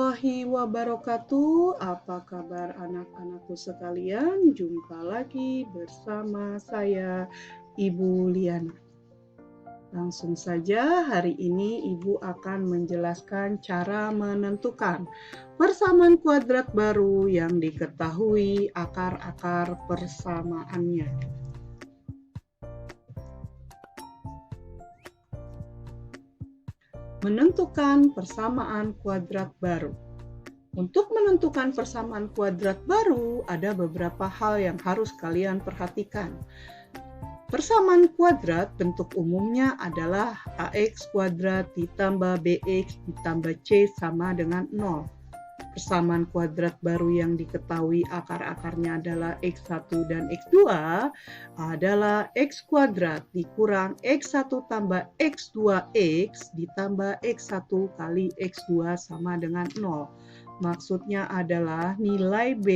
warahmatullahi wabarakatuh. Apa kabar anak-anakku sekalian? Jumpa lagi bersama saya, Ibu Liana. Langsung saja hari ini Ibu akan menjelaskan cara menentukan persamaan kuadrat baru yang diketahui akar-akar persamaannya. Menentukan persamaan kuadrat baru. Untuk menentukan persamaan kuadrat baru, ada beberapa hal yang harus kalian perhatikan. Persamaan kuadrat bentuk umumnya adalah ax kuadrat ditambah bx ditambah c sama dengan 0. Persamaan kuadrat baru yang diketahui akar-akarnya adalah x1 dan x2 adalah x kuadrat dikurang x1 tambah x2x ditambah x1 kali x2 sama dengan 0. Maksudnya adalah nilai B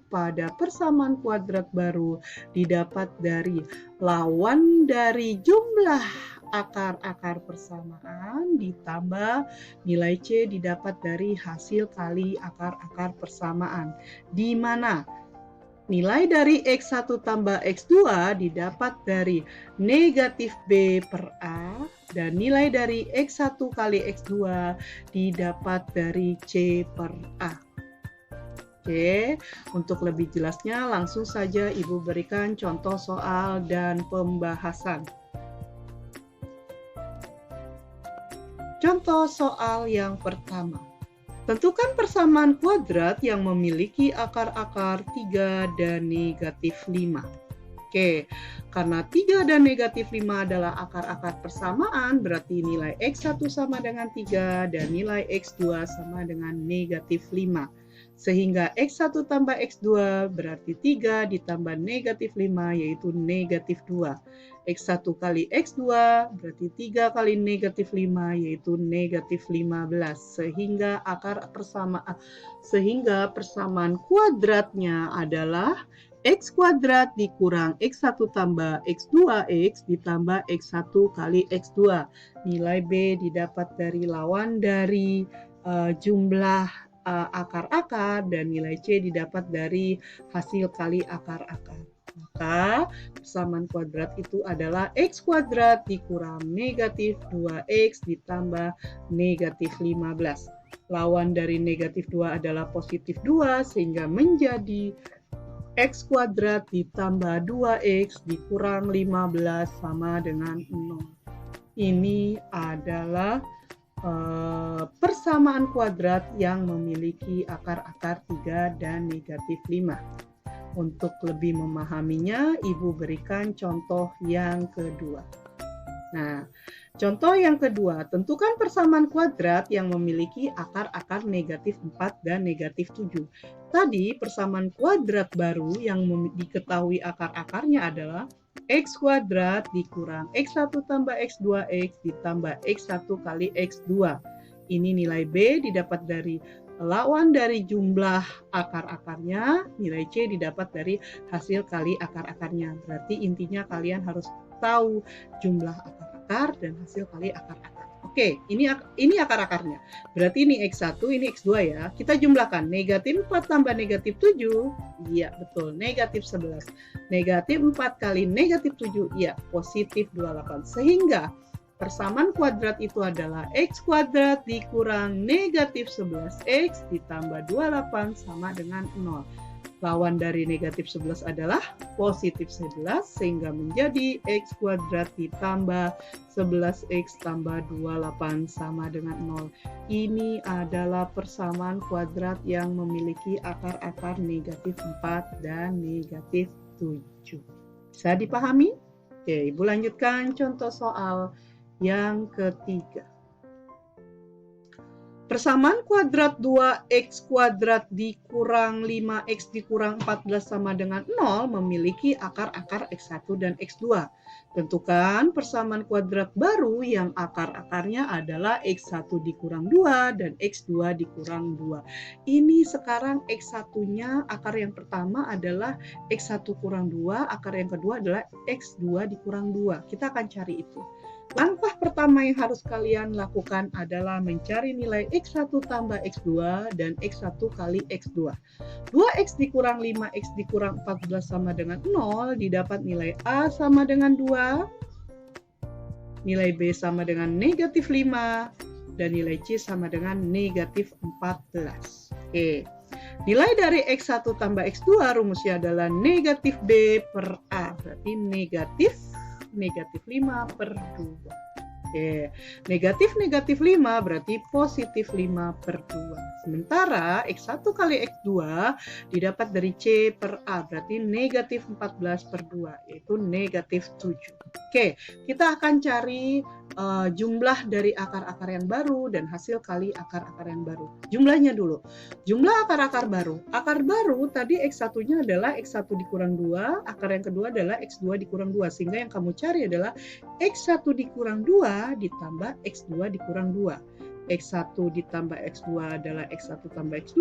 pada persamaan kuadrat baru didapat dari lawan dari jumlah akar-akar persamaan ditambah nilai C didapat dari hasil kali akar-akar persamaan, di mana nilai dari X1 tambah X2 didapat dari negatif B per A dan nilai dari X1 kali X2 didapat dari C per A. Oke, untuk lebih jelasnya langsung saja Ibu berikan contoh soal dan pembahasan. Contoh soal yang pertama. Tentukan persamaan kuadrat yang memiliki akar-akar 3 dan negatif 5. Oke, karena 3 dan negatif 5 adalah akar-akar persamaan, berarti nilai X1 sama dengan 3 dan nilai X2 sama dengan negatif 5. Sehingga X1 tambah X2 berarti 3 ditambah negatif 5 yaitu negatif 2. X1 kali X2 berarti 3 kali negatif 5 yaitu negatif 15. Sehingga persamaan kuadratnya adalah X kuadrat dikurang X1 tambah X2X ditambah X1 kali X2. Nilai B didapat dari lawan dari jumlah akar-akar dan nilai C didapat dari hasil kali akar-akar. Maka persamaan kuadrat itu adalah X kuadrat dikurang negatif 2X ditambah negatif 15. Lawan dari negatif 2 adalah positif 2 sehingga menjadi X kuadrat ditambah 2X dikurang 15 sama dengan 0. Ini adalah persamaan kuadrat yang memiliki akar-akar 3 dan negatif 5. Untuk lebih memahaminya, Ibu berikan contoh yang kedua. Nah, contoh yang kedua, tentukan persamaan kuadrat yang memiliki akar-akar negatif 4 dan negatif 7. Tadi persamaan kuadrat baru yang diketahui akar-akarnya adalah X kuadrat dikurang X1 tambah X2X ditambah X1 kali X2. Ini nilai B didapat dari lawan dari jumlah akar-akarnya, nilai C didapat dari hasil kali akar-akarnya. Berarti intinya kalian harus tahu jumlah akar-akar dan hasil kali akar-akar. Oke, ini akar-akarnya. Berarti ini X1, ini X2 ya. Kita jumlahkan negatif 4 tambah negatif 7. Iya, betul. Negatif 11. Negatif 4 kali negatif 7. Iya, positif 28. Sehingga persamaan kuadrat itu adalah X kuadrat dikurang negatif 11X ditambah 28 sama dengan 0. Lawan dari negatif 11 adalah positif 11 sehingga menjadi X kuadrat ditambah 11X tambah 28 sama dengan 0. Ini adalah persamaan kuadrat yang memiliki akar-akar negatif 4 dan negatif 7. Bisa dipahami? Oke, Ibu lanjutkan contoh soal yang ketiga. Persamaan kuadrat 2x kuadrat dikurang 5x dikurang 14 sama dengan 0 memiliki akar-akar x1 dan x2. Tentukan persamaan kuadrat baru yang akar-akarnya adalah x1 dikurang 2 dan x2 dikurang 2. Ini sekarang x1-nya, akar yang pertama adalah x1 kurang 2, akar yang kedua adalah x2 dikurang 2. Kita akan cari itu. Langkah pertama yang harus kalian lakukan adalah mencari nilai X1 tambah X2 dan X1 kali X2. 2X dikurang 5X dikurang 14 sama dengan 0, didapat nilai A sama dengan 2, nilai B sama dengan negatif 5, dan nilai C sama dengan negatif 14. Oke. Nilai dari X1 tambah X2 rumusnya adalah negatif B per A. Berarti negatif 5 per 2. Oke, negatif 5 berarti positif 5 per 2. Sementara X1 kali X2 didapat dari C per A, berarti negatif 14 per 2, yaitu negatif 7. Oke, kita akan cari jumlah dari akar-akar yang baru dan hasil kali akar-akar yang baru. Jumlahnya dulu. Jumlah akar-akar baru. Akar baru tadi X1-nya adalah X1 dikurang 2, akar yang kedua adalah X2 dikurang 2. Sehingga yang kamu cari adalah X1 dikurang 2 ditambah X2 dikurang 2. X1 ditambah X2 adalah X1 tambah X2,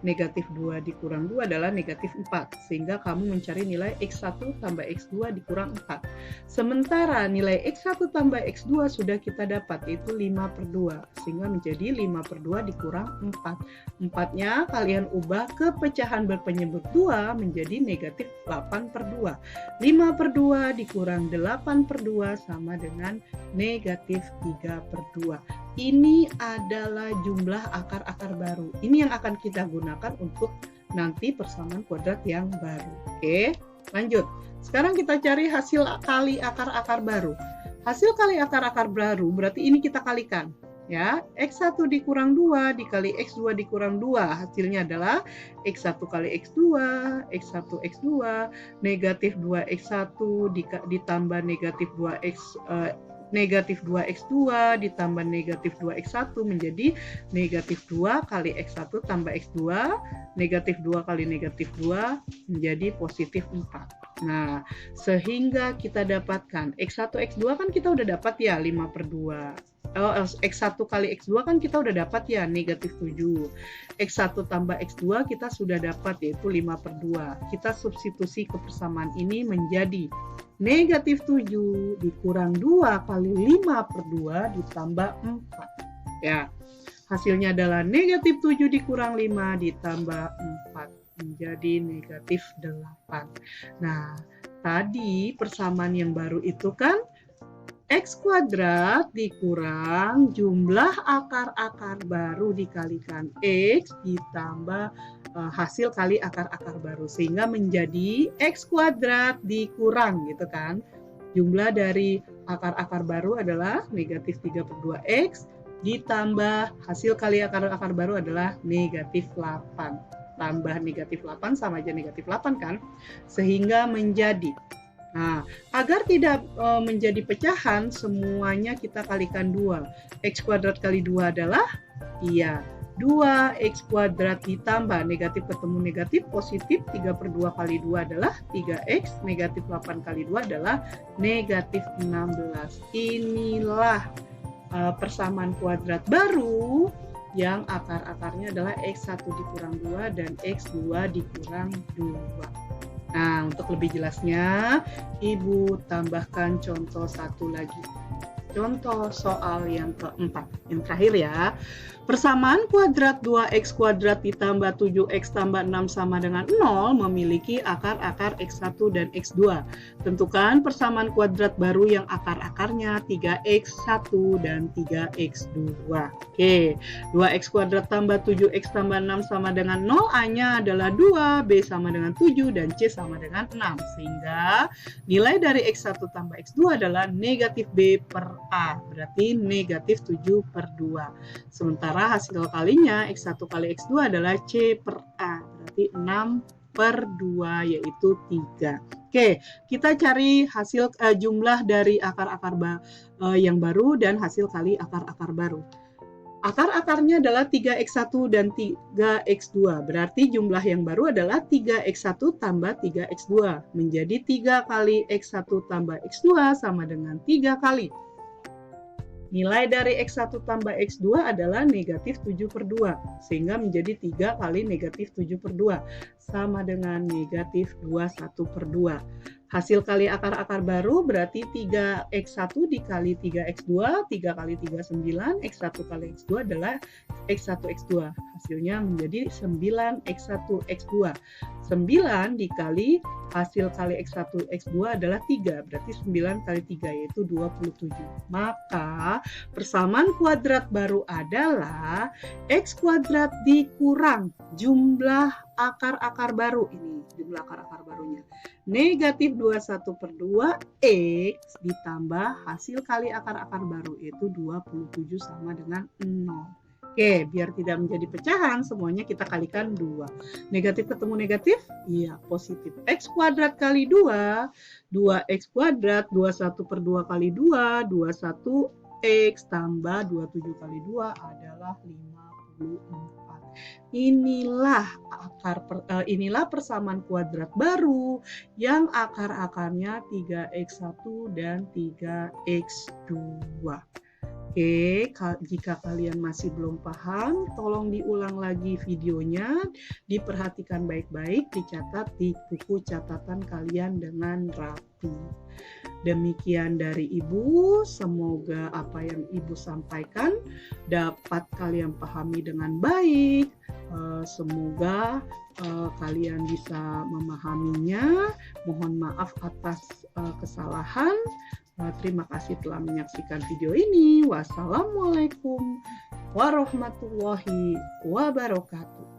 negatif 2 dikurang 2 adalah negatif 4, sehingga kamu mencari nilai X1 tambah X2 dikurang 4. Sementara nilai X1 tambah X2 sudah kita dapat, yaitu 5 per 2, sehingga menjadi 5 per 2 dikurang 4. 4-nya kalian ubah ke pecahan berpenyebut 2 menjadi negatif 8 per 2. 5 per 2 dikurang 8 per 2 sama dengan negatif 3 per 2. Ini adalah jumlah akar-akar baru. Ini yang akan kita gunakan untuk nanti persamaan kuadrat yang baru. Oke, lanjut. Sekarang kita cari hasil kali akar-akar baru. Hasil kali akar-akar baru berarti ini kita kalikan. Ya, X1 dikurang 2 dikali X2 dikurang 2. Hasilnya adalah X1 kali X2, X1 X2, negatif 2X1 ditambah negatif 2X negatif 2X2 ditambah negatif 2X1 menjadi negatif 2 kali X1 tambah X2, negatif 2 kali negatif 2 menjadi positif 4. Nah, sehingga kita dapatkan X1, X2 kan kita udah dapat ya 5 per 2. X1 kali X2 kan kita udah dapat ya negatif 7. X1 tambah X2 kita sudah dapat yaitu 5 per 2. Kita substitusi ke persamaan ini menjadi negatif 7 dikurang 2 kali 5 per 2 ditambah 4. Ya, hasilnya adalah negatif 7 dikurang 5 ditambah 4 menjadi negatif 8. Nah, tadi persamaan yang baru itu kan X kuadrat dikurang jumlah akar-akar baru dikalikan X ditambah hasil kali akar-akar baru. Sehingga menjadi X kuadrat dikurang gitu kan. Jumlah dari akar-akar baru adalah negatif 3 per 2X ditambah hasil kali akar-akar baru adalah negatif 8. Tambah negatif 8 sama aja negatif 8 kan. Sehingga menjadi Nah, agar tidak menjadi pecahan, semuanya kita kalikan 2. X kuadrat kali 2 adalah 2X kuadrat ditambah negatif ketemu negatif, positif 3 per 2 kali 2 adalah 3X, negatif 8 kali 2 adalah negatif 16. Inilah persamaan kuadrat baru yang akar-akarnya adalah X1 dikurang 2 dan X2 dikurang 2. Nah, untuk lebih jelasnya, Ibu tambahkan contoh satu lagi. Contoh soal yang keempat, yang terakhir ya. Persamaan kuadrat 2X kuadrat ditambah 7X tambah 6 sama dengan 0 memiliki akar-akar X1 dan X2. Tentukan persamaan kuadrat baru yang akar-akarnya 3X1 dan 3X2. Oke, 2X kuadrat tambah 7X tambah 6 sama dengan 0, A-nya adalah 2, B sama dengan 7, dan C sama dengan 6. Sehingga nilai dari X1 tambah X2 adalah negatif B per A, berarti negatif 7 per 2. Sementara hasil kalinya X1 kali X2 adalah C per A, berarti 6 per 2 yaitu 3. Oke, kita cari hasil jumlah dari akar-akar yang baru dan hasil kali akar-akar baru. Akar-akarnya adalah 3X1 dan 3X2, berarti jumlah yang baru adalah 3X1 tambah 3X2, menjadi 3 kali X1 tambah X2 sama dengan 3 kali. Nilai dari X1 tambah X2 adalah negatif 7 per 2, sehingga menjadi 3 kali negatif 7 per 2, sama dengan negatif 21 per 2. Hasil kali akar-akar baru berarti 3x1 dikali 3x2, 3 kali 3 9, x1 kali x2 adalah x1 x2. Hasilnya menjadi 9x1 x2. 9 dikali hasil kali x1 x2 adalah 3, berarti 9 kali 3 yaitu 27. Maka persamaan kuadrat baru adalah x kuadrat dikurang jumlah akar-akar baru. Ini jumlah akar-akar barunya. Negatif 21/2 X ditambah hasil kali akar-akar baru yaitu 27 sama dengan 0. Oke, biar tidak menjadi pecahan semuanya kita kalikan 2. Negatif ketemu negatif? Iya, positif. X kuadrat kali 2, 2X kuadrat, 21/2 kali 2, 21X tambah 27 kali 2 adalah 54. Inilah persamaan kuadrat baru yang akar-akarnya 3x1 dan 3x2. Oke, jika kalian masih belum paham, tolong diulang lagi videonya, diperhatikan baik-baik, dicatat di buku catatan kalian dengan rapi. Demikian dari Ibu, semoga apa yang Ibu sampaikan dapat kalian pahami dengan baik. Semoga kalian bisa memahaminya. Mohon maaf atas kesalahan. Terima kasih telah menyaksikan video ini. Wassalamualaikum warahmatullahi wabarakatuh.